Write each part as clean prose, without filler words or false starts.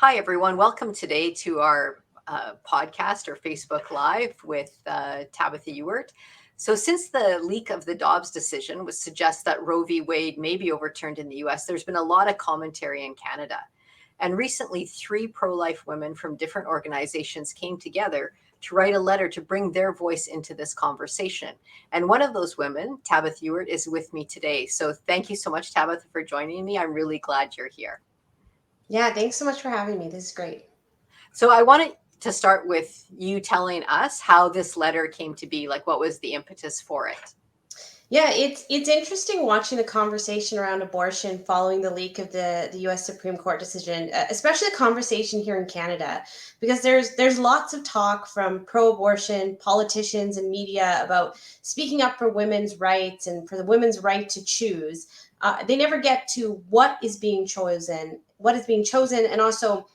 Hi, everyone. Welcome today to our podcast or Facebook Live with Tabitha Ewert. So, since the leak of the Dobbs decision was suggests that Roe v. Wade may be overturned in the US, there's been a lot of commentary in Canada. And recently, three pro life women from different organizations came together to write a letter to bring their voice into this conversation. And one of those women, Tabitha Ewert, is with me today. So, thank you so much, Tabitha, for joining me. I'm really glad you're here. Yeah, thanks so much for having me. This is great. So I wanted to start with you telling us how this letter came to be, like what was the impetus for it? Yeah, it's interesting watching the conversation around abortion following the leak of the U.S. Supreme Court decision, especially the conversation here in Canada, because there's lots of talk from pro-abortion politicians and media about speaking up for women's rights and for the women's right to choose. They never get to what is being chosen, and also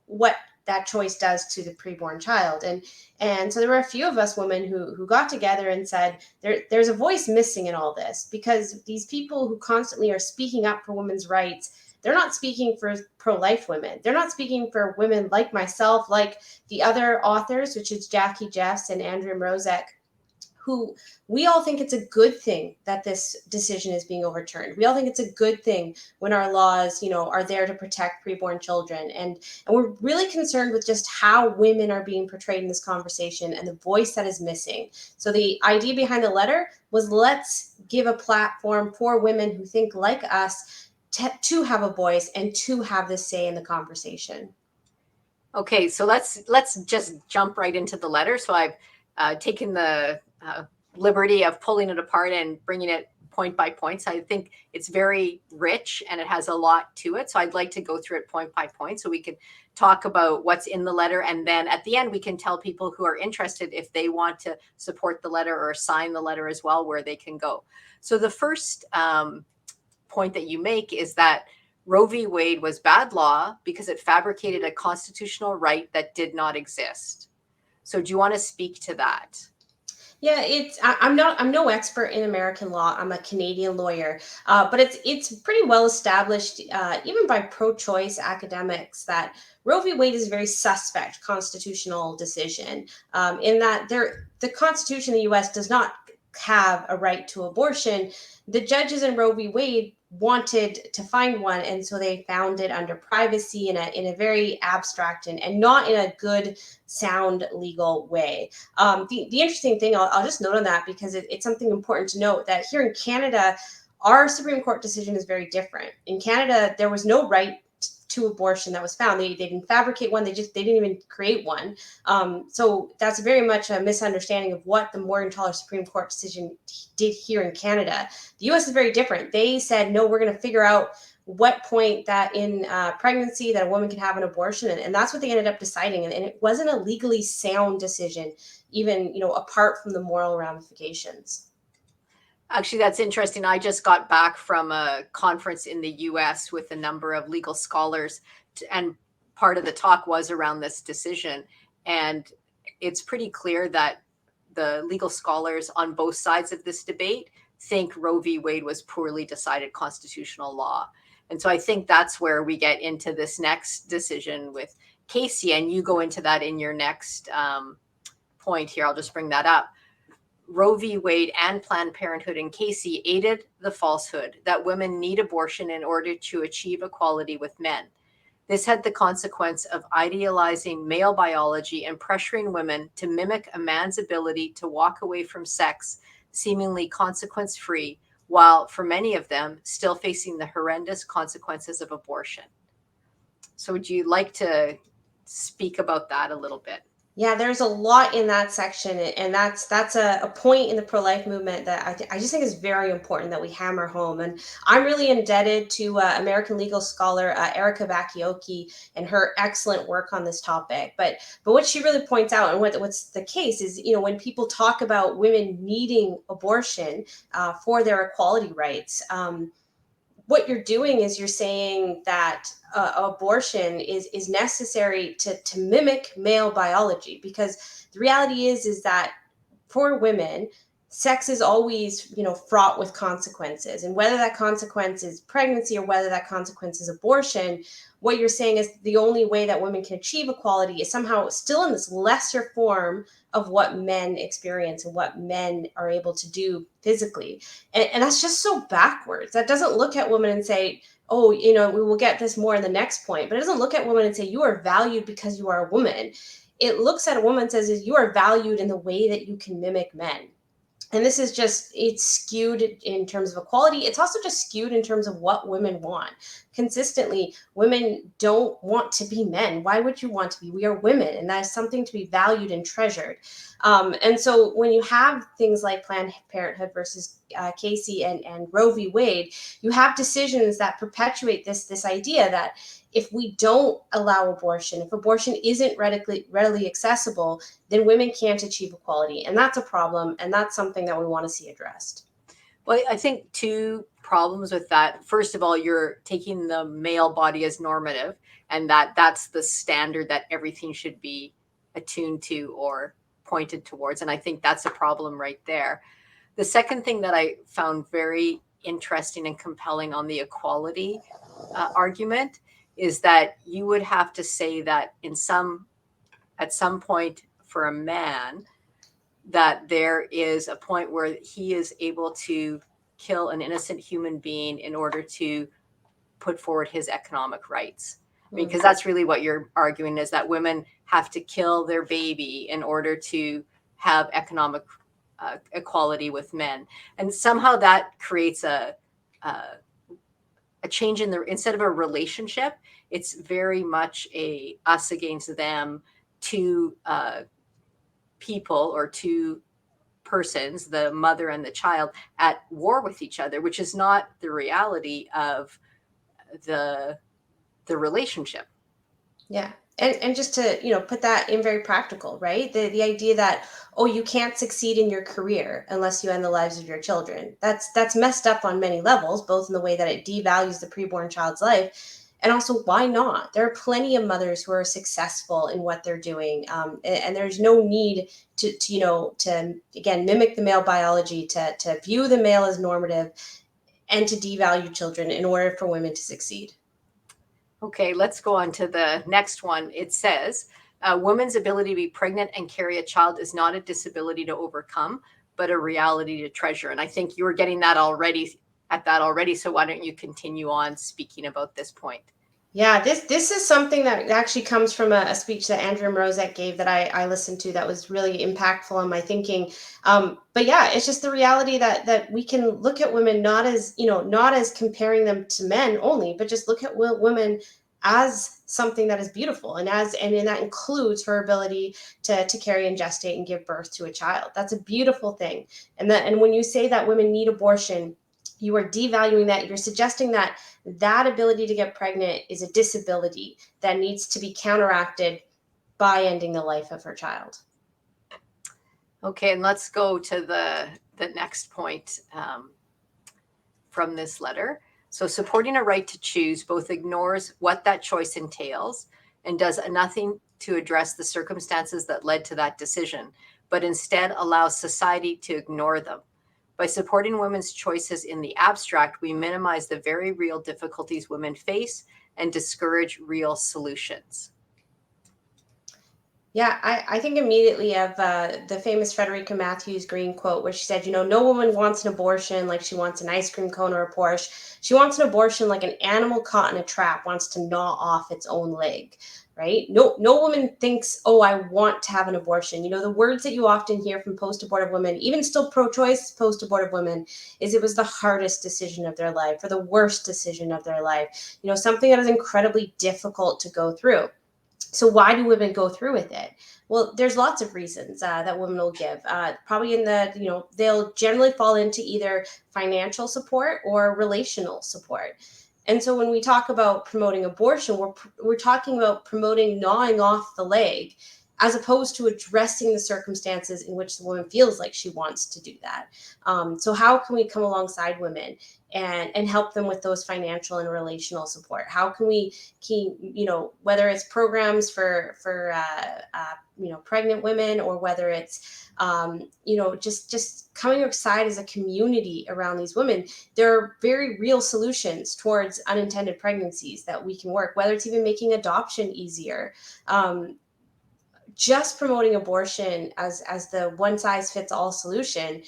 what that choice does to the preborn child. And so there were a few of us women who got together and said there's a voice missing in all this, because these people who constantly are speaking up for women's rights, they're not speaking for pro-life women. They're not speaking for women like myself, like the other authors, which is Jackie Jeffs and Andrea Mrozek, who we all think it's a good thing that this decision is being overturned. We all think it's a good thing when our laws, are there to protect preborn children. And we're really concerned with just how women are being portrayed in this conversation and the voice that is missing. So the idea behind the letter was, let's give a platform for women who think like us to have a voice and to have this say in the conversation. Okay, so let's just jump right into the letter. So I've taken the liberty of pulling it apart and bringing it point by point. So I think it's very rich and it has a lot to it. So I'd like to go through it point by point so we can talk about what's in the letter. And then at the end, we can tell people who are interested if they want to support the letter or sign the letter as well, where they can go. So the first point that you make is that Roe v. Wade was bad law because it fabricated a constitutional right that did not exist. So do you want to speak to that? Yeah, I'm no expert in American law. I'm a Canadian lawyer, but it's pretty well established, even by pro-choice academics, that Roe v. Wade is a very suspect constitutional decision. In that the Constitution in the U.S. does not have a right to abortion. The judges in Roe v. Wade wanted to find one, and so they found it under privacy in a very abstract and not in a good, sound legal way. The interesting thing, I'll just note on that, because it's something important to note, that here in Canada, our Supreme Court decision is very different. In Canada, there was no right to abortion that was found. They didn't fabricate one. They didn't even create one. So that's very much a misunderstanding of what the Morgentaler Supreme Court decision did here in Canada. The U.S. is very different. They said, no, we're going to figure out what point that in pregnancy that a woman can have an abortion, and that's what they ended up deciding. And it wasn't a legally sound decision, even apart from the moral ramifications. Actually, that's interesting. I just got back from a conference in the US with a number of legal scholars, and part of the talk was around this decision. And it's pretty clear that the legal scholars on both sides of this debate think Roe v. Wade was poorly decided constitutional law. And so I think that's where we get into this next decision with Casey, and you go into that in your next point here. I'll just bring that up. Roe v. Wade and Planned Parenthood and Casey aided the falsehood that women need abortion in order to achieve equality with men. This had the consequence of idealizing male biology and pressuring women to mimic a man's ability to walk away from sex, seemingly consequence free, while for many of them still facing the horrendous consequences of abortion. So, would you like to speak about that a little bit? Yeah, there's a lot in that section, and that's a point in the pro-life movement that I just think is very important that we hammer home. And I'm really indebted to American legal scholar Erica Bakioki and her excellent work on this topic. But what she really points out, and what's the case, is when people talk about women needing abortion for their equality rights. What you're doing is you're saying that abortion is necessary to mimic male biology, because the reality is that for women, sex is always, fraught with consequences. And whether that consequence is pregnancy or whether that consequence is abortion, what you're saying is the only way that women can achieve equality is somehow still in this lesser form of what men experience and what men are able to do physically. And that's just so backwards. That doesn't look at women and say, oh, we will get this more in the next point, but it doesn't look at women and say, you are valued because you are a woman. It looks at a woman and says, you are valued in the way that you can mimic men. And this is just, it's skewed in terms of equality. It's also just skewed in terms of what women want. Consistently, women don't want to be men. Why would you want to be? We are women, and that is something to be valued and treasured. And so when you have things like Planned Parenthood versus Casey and Roe v. Wade, you have decisions that perpetuate this idea that if we don't allow abortion, if abortion isn't readily accessible, then women can't achieve equality. And that's a problem. And that's something that we want to see addressed. Well, I think two problems with that. First of all, you're taking the male body as normative, and that's the standard that everything should be attuned to or pointed towards. And I think that's a problem right there. The second thing that I found very interesting and compelling on the equality argument is that you would have to say that at some point for a man, that there is a point where he is able to kill an innocent human being in order to put forward his economic rights. Because that's really what you're arguing, is that women have to kill their baby in order to have economic equality with men. And somehow that creates a change in instead of a relationship, it's very much a us against them, two people or two persons, the mother and the child, at war with each other, which is not the reality of the relationship. Yeah. And just to, put that in very practical, right? The idea that, oh, you can't succeed in your career unless you end the lives of your children. That's messed up on many levels, both in the way that it devalues the preborn child's life, and also why not? There are plenty of mothers who are successful in what they're doing, and there's no need to again mimic the male biology, to view the male as normative, and to devalue children in order for women to succeed. Okay, let's go on to the next one. It says, a woman's ability to be pregnant and carry a child is not a disability to overcome, but a reality to treasure. And I think you were getting that already. So why don't you continue on speaking about this point? Yeah, this is something that actually comes from a speech that Andrea Morozek gave that I listened to that was really impactful on my thinking. But yeah, it's just the reality that we can look at women not as, not as comparing them to men only, but just look at women as something that is beautiful, and that includes her ability to carry and gestate and give birth to a child. That's a beautiful thing. And when you say that women need abortion, you are devaluing that. You're suggesting that ability to get pregnant is a disability that needs to be counteracted by ending the life of her child. Okay, and let's go to the next point from this letter. So supporting a right to choose both ignores what that choice entails and does nothing to address the circumstances that led to that decision, but instead allows society to ignore them. By supporting women's choices in the abstract, we minimize the very real difficulties women face and discourage real solutions. Yeah, I think immediately of the famous Frederica Matthews Green quote where she said, no woman wants an abortion like she wants an ice cream cone or a Porsche. She wants an abortion like an animal caught in a trap wants to gnaw off its own leg, right? No woman thinks, oh, I want to have an abortion. The words that you often hear from post-abortive women, even still pro-choice post-abortive women, is it was the hardest decision of their life or the worst decision of their life. Something that is incredibly difficult to go through. So why do women go through with it? Well, there's lots of reasons that women will give. Probably they'll generally fall into either financial support or relational support. And so when we talk about promoting abortion, we're talking about promoting gnawing off the leg. as opposed to addressing the circumstances in which the woman feels like she wants to do that. So how can we come alongside women and help them with those financial and relational support? How can we keep, whether it's programs for pregnant women, or whether it's just coming aside as a community around these women. There are very real solutions towards unintended pregnancies that we can work, whether it's even making adoption easier. Just promoting abortion as the one size fits all solution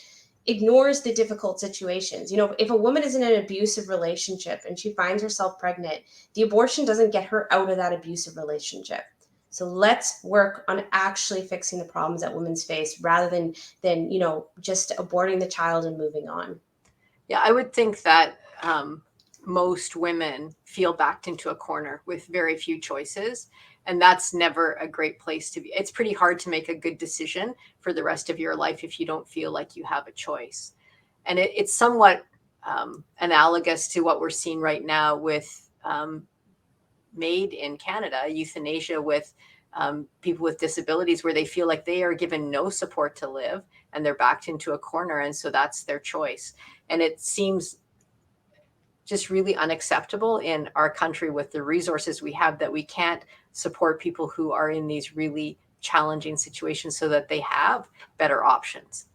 ignores the difficult situations. If a woman is in an abusive relationship and she finds herself pregnant, the abortion doesn't get her out of that abusive relationship. So let's work on actually fixing the problems that women face, rather than just aborting the child and moving on. Yeah, I would think that most women feel backed into a corner with very few choices. And that's never a great place to be. It's pretty hard to make a good decision for the rest of your life if you don't feel like you have a choice. And it's somewhat analogous to what we're seeing right now with MAID in Canada, euthanasia with people with disabilities, where they feel like they are given no support to live and they're backed into a corner. And so that's their choice. And it seems just really unacceptable in our country with the resources we have, that we can't support people who are in these really challenging situations so that they have better options.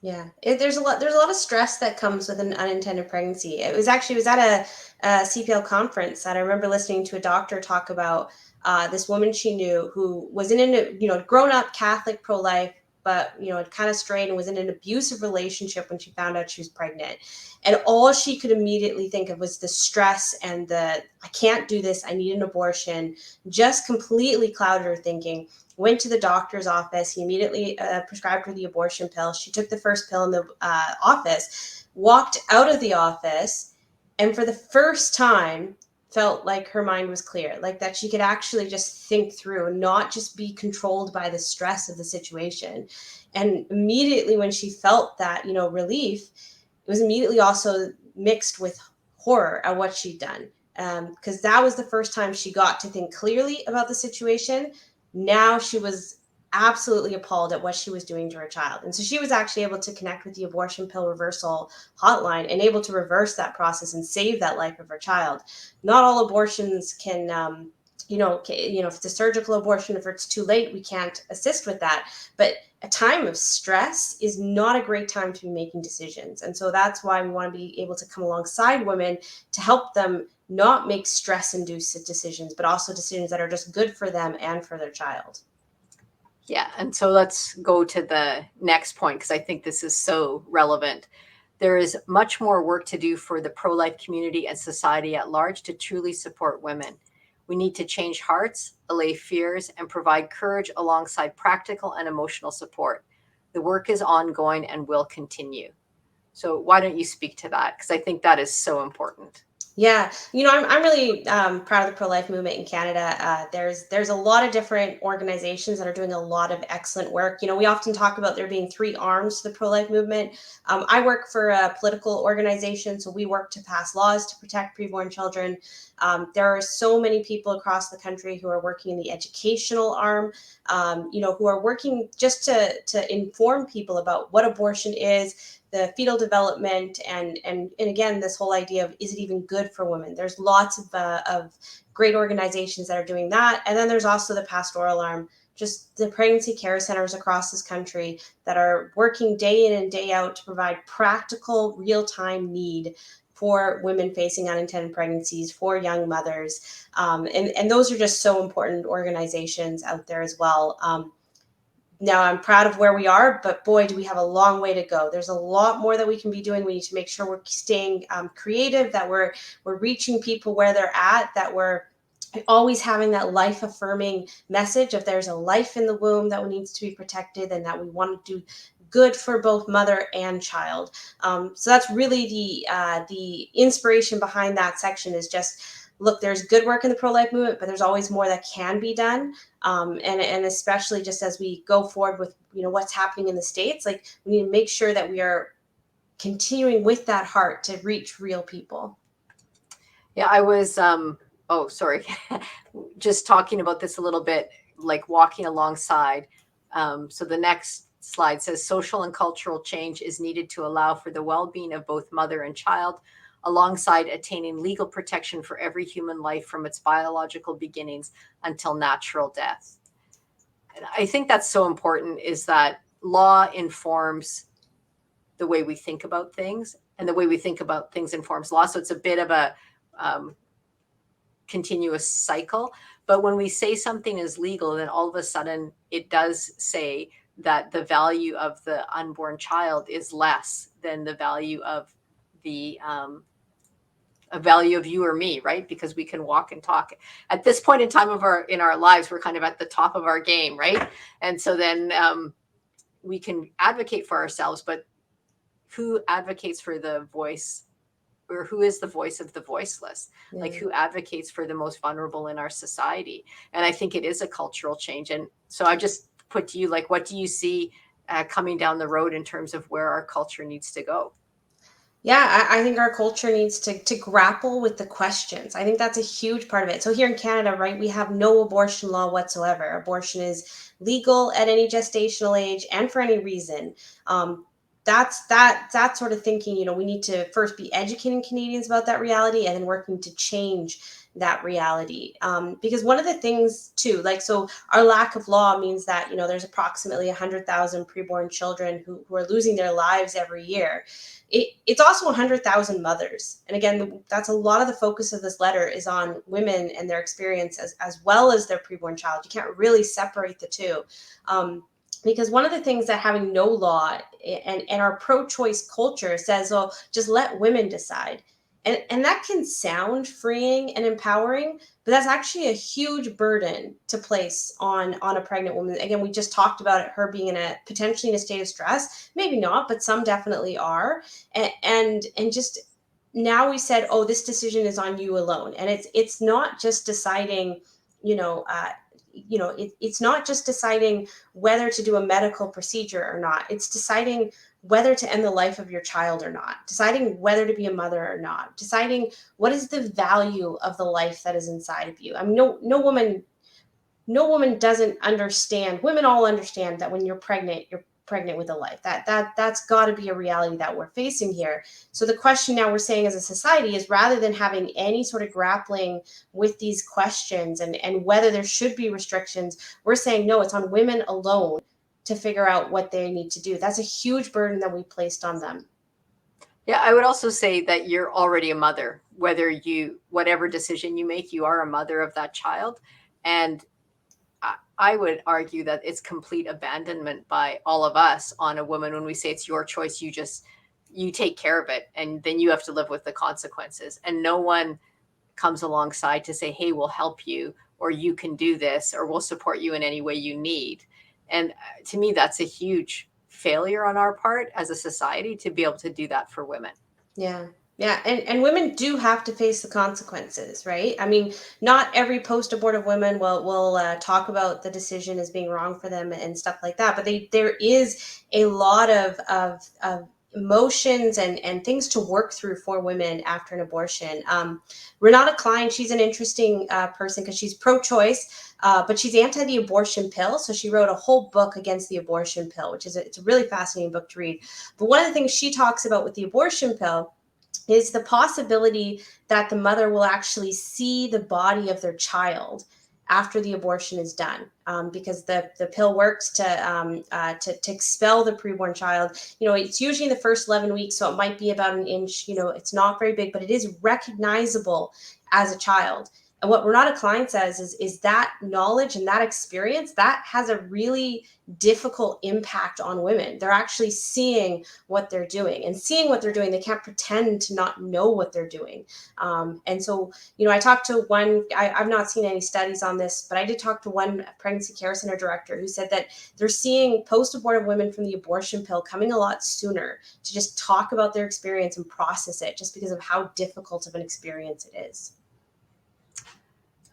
Yeah, there's a lot of stress that comes with an unintended pregnancy. It was at a CPL conference that I remember listening to a doctor talk about this woman she knew who was in a grown up Catholic pro-life, but had kind of strayed and was in an abusive relationship when she found out she was pregnant. And all she could immediately think of was the stress and I can't do this, I need an abortion, just completely clouded her thinking. Went to the doctor's office. He immediately prescribed her the abortion pill. She took the first pill in the office, walked out of the office, and for the first time felt like her mind was clear, like that she could actually just think through and not just be controlled by the stress of the situation. And immediately when she felt that, relief, it was immediately also mixed with horror at what she'd done. Because that was the first time she got to think clearly about the situation. Now she was absolutely appalled at what she was doing to her child. And so she was actually able to connect with the abortion pill reversal hotline and able to reverse that process and save that life of her child. Not all abortions can, if it's a surgical abortion, if it's too late, we can't assist with that. But a time of stress is not a great time to be making decisions. And so that's why we want to be able to come alongside women to help them not make stress-induced decisions, but also decisions that are just good for them and for their child. Yeah. And so let's go to the next point, because I think this is so relevant. There is much more work to do for the pro-life community and society at large to truly support women. We need to change hearts, allay fears, and provide courage alongside practical and emotional support. The work is ongoing and will continue. So why don't you speak to that? Because I think that is so important. Yeah, I'm really proud of the pro-life movement in Canada. There's a lot of different organizations that are doing a lot of excellent work. We often talk about there being three arms to the pro-life movement. I work for a political organization, so we work to pass laws to protect preborn children. There are so many people across the country who are working in the educational arm, who are working just to inform people about what abortion is, the fetal development, and again, this whole idea of, is it even good for women? There's lots of great organizations that are doing that. And then there's also the pastoral arm, just the pregnancy care centers across this country that are working day in and day out to provide practical, real-time need for women facing unintended pregnancies, for young mothers. And those are just so important organizations out there as well. Now I'm proud of where we are, but boy, do we have a long way to go. There's a lot more that we can be doing. We need to make sure we're staying creative, that we're reaching people where they're at, that we're always having that life affirming message of there's a life in the womb that needs to be protected, and that we want to do good for both mother and child. So that's really the inspiration behind that section, is just, look, there's good work in the pro-life movement, but there's always more that can be done. And especially just as we go forward with, what's happening in the States, like, we need to make sure that we are continuing with that heart to reach real people. Yeah, I was, just talking about this a little bit. like walking alongside. So the next slide says social and cultural change is needed to allow for the well-being of both mother and child, alongside attaining legal protection for every human life from its biological beginnings until natural death. And I think that's so important, is that law informs the way we think about things, and the way we think about things informs law. So it's a bit of a continuous cycle. But when we say something is legal, then all of a sudden it does say that the value of the unborn child is less than the value of the a value of you or me, right? Because we can walk and talk. At this point in time of our lives, we're kind of at the top of our game, right? And so then we can advocate for ourselves, but who advocates for the voice, or who is the voice of the voiceless? Yeah. Like, who advocates for the most vulnerable in our society? And I think it is a cultural change. And so I just put to you, like, what do you see coming down the road in terms of where our culture needs to go? Yeah, I think our culture needs to grapple with the questions. I think that's a huge part of it. So here in Canada, right, we have no abortion law whatsoever. Abortion is legal at any gestational age and for any reason. That sort of thinking. We need to first be educating Canadians about that reality, and then working to change that reality. Because one of the things too, like, so our lack of law means that there's approximately 100,000 preborn children who are losing their lives every year. It's also 100,000 mothers. And again, that's a lot of the focus of this letter is on women and their experience as well as their preborn child. You can't really separate the two. Because one of the things that having no law and our pro-choice culture says, oh, just let women decide. And that can sound freeing and empowering, but that's actually a huge burden to place on a pregnant woman. Again, we just talked about it, her being potentially in a state of stress. Maybe not, but some definitely are. And just now we said, oh, this decision is on you alone. And it's not just deciding, it's not just deciding whether to do a medical procedure or not. It's deciding whether to end the life of your child or not, deciding whether to be a mother or not, deciding what is the value of the life that is inside of you. I mean, no woman doesn't understand. Women all understand that when you're pregnant with a life. That's got to be a reality that we're facing here. So the question now we're saying as a society is, rather than having any sort of grappling with these questions and whether there should be restrictions, we're saying no, it's on women alone to figure out what they need to do. That's a huge burden that we placed on them. Yeah, I would also say that you're already a mother. Whatever decision you make, you are a mother of that child. And I would argue that it's complete abandonment by all of us on a woman when we say it's your choice. You take care of it, and then you have to live with the consequences. And no one comes alongside to say, hey, we'll help you, or you can do this, or we'll support you in any way you need. And to me, that's a huge failure on our part as a society to be able to do that for women. Yeah. Yeah. And women do have to face the consequences, right? I mean, not every post-abortive woman will talk about the decision as being wrong for them and stuff like that. But there is a lot of emotions and things to work through for women after an abortion. Renata Klein, she's an interesting person because she's pro-choice, but she's anti the abortion pill. So she wrote a whole book against the abortion pill, which is it's a really fascinating book to read. But one of the things she talks about with the abortion pill is the possibility that the mother will actually see the body of their child after the abortion is done, because the pill works to expel the preborn child. It's usually in the first 11 weeks, so it might be about an inch. It's not very big, but it is recognizable as a child. And what Renata Klein says is that knowledge and that experience, that has a really difficult impact on women. They're actually seeing what they're doing, and seeing what they're doing, they can't pretend to not know what they're doing. And so, I talked to one, I've not seen any studies on this, but I did talk to one pregnancy care center director who said that they're seeing post-abortive women from the abortion pill coming a lot sooner to just talk about their experience and process it, just because of how difficult of an experience it is.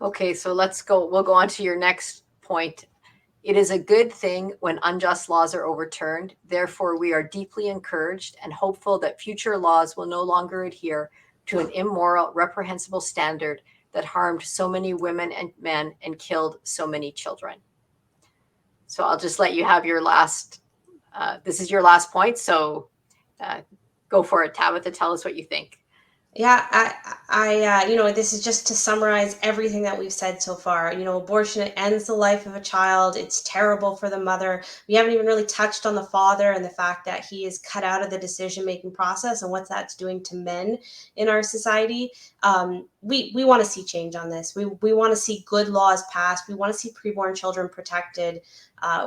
Okay, so we'll go on to your next point. It is a good thing when unjust laws are overturned. Therefore, we are deeply encouraged and hopeful that future laws will no longer adhere to an immoral, reprehensible standard that harmed so many women and men and killed so many children. So I'll just let you have your last, this is your last point. So go for it, Tabitha. Tell us what you think. Yeah, this is just to summarize everything that we've said so far. Abortion ends the life of a child. It's terrible for the mother. We haven't even really touched on the father and the fact that he is cut out of the decision-making process and what that's doing to men in our society. We want to see change on this. We want to see good laws passed. We want to see preborn children protected.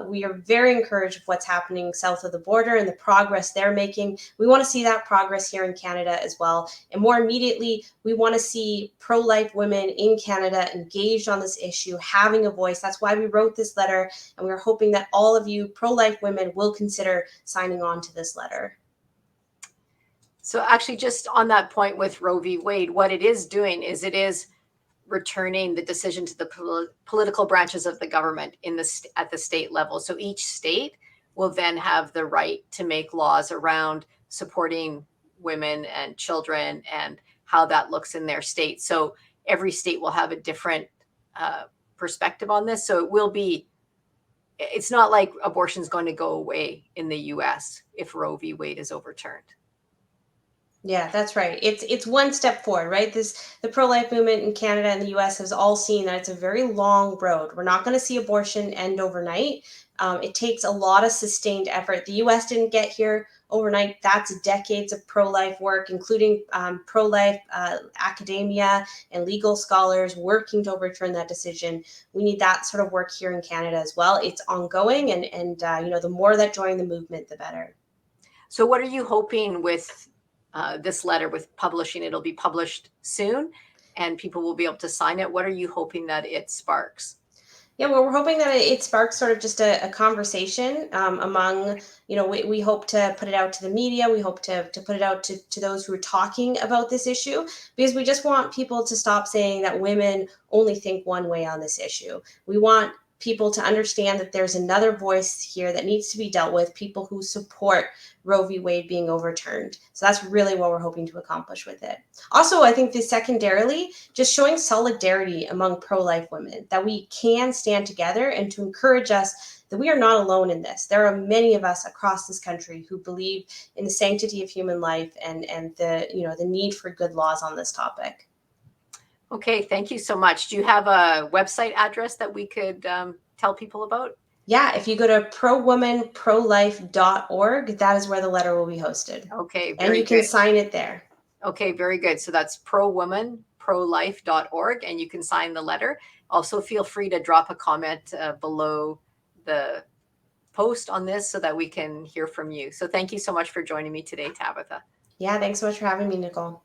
We are very encouraged with what's happening south of the border and the progress they're making. We want to see that progress here in Canada as well. And more immediately, we want to see pro-life women in Canada engaged on this issue, having a voice. That's why we wrote this letter. And we're hoping that all of you pro-life women will consider signing on to this letter. So actually, just on that point with Roe v. Wade, what it is doing is it is returning the decision to the political branches of the government at the state level. So each state will then have the right to make laws around supporting women and children and how that looks in their state. So every state will have a different perspective on this. So it's not like abortion is going to go away in the US if Roe v. Wade is overturned. Yeah, that's right. It's one step forward, right? The pro-life movement in Canada and the US has all seen that it's a very long road. We're not going to see abortion end overnight. It takes a lot of sustained effort. The US didn't get here overnight. That's decades of pro-life work, including pro-life academia and legal scholars working to overturn that decision. We need that sort of work here in Canada as well. It's ongoing, and the more that join the movement, the better. So what are you hoping with this letter, with publishing? It'll be published soon and people will be able to sign it. What are you hoping that it sparks? Yeah, well, we're hoping that it sparks sort of just a conversation among, we hope to put it out to the media. We hope to put it out to those who are talking about this issue, because we just want people to stop saying that women only think one way on this issue. We want people to understand that there's another voice here that needs to be dealt with, people who support Roe v. Wade being overturned. So that's really what we're hoping to accomplish with it. Also, I think this secondarily, just showing solidarity among pro-life women, that we can stand together, and to encourage us that we are not alone in this. There are many of us across this country who believe in the sanctity of human life and the need for good laws on this topic. Okay, thank you so much. Do you have a website address that we could tell people about? Yeah, if you go to prowomanprolife.org, that is where the letter will be hosted. Okay, very and you can good. sign it there. Okay, very good. So that's prowomanprolife.org, and you can sign the letter. Also, feel free to drop a comment below the post on this so that we can hear from you. So thank you so much for joining me today, Tabitha. Yeah, thanks so much for having me, Nicole.